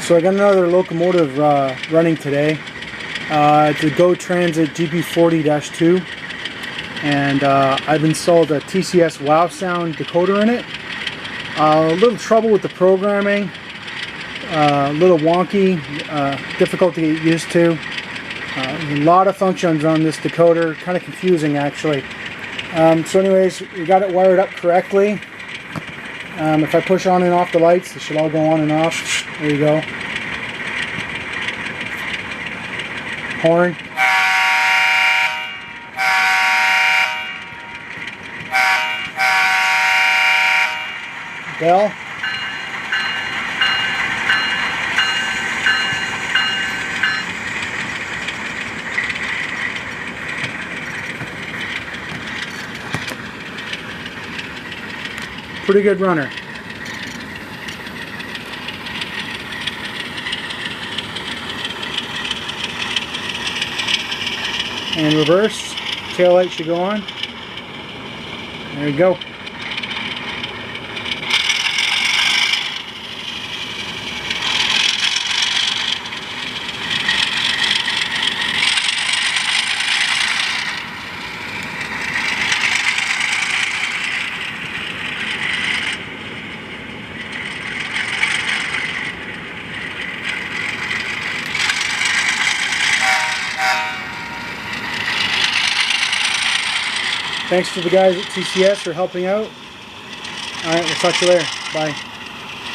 So I got another locomotive running today. It's a Go Transit GP40-2, and I've installed a TCS Wow Sound decoder in it. A little trouble with the programming, a little wonky, difficult to get used to. A lot of functions on this decoder, kind of confusing actually. So anyways, we got it wired up correctly. If I push on and off the lights, they should all go on and off. There you go. Horn. Bell. Pretty good runner. And reverse, tail light should go on. There we go. Thanks to the guys at TCS for helping out. Alright, we'll talk to you later. Bye.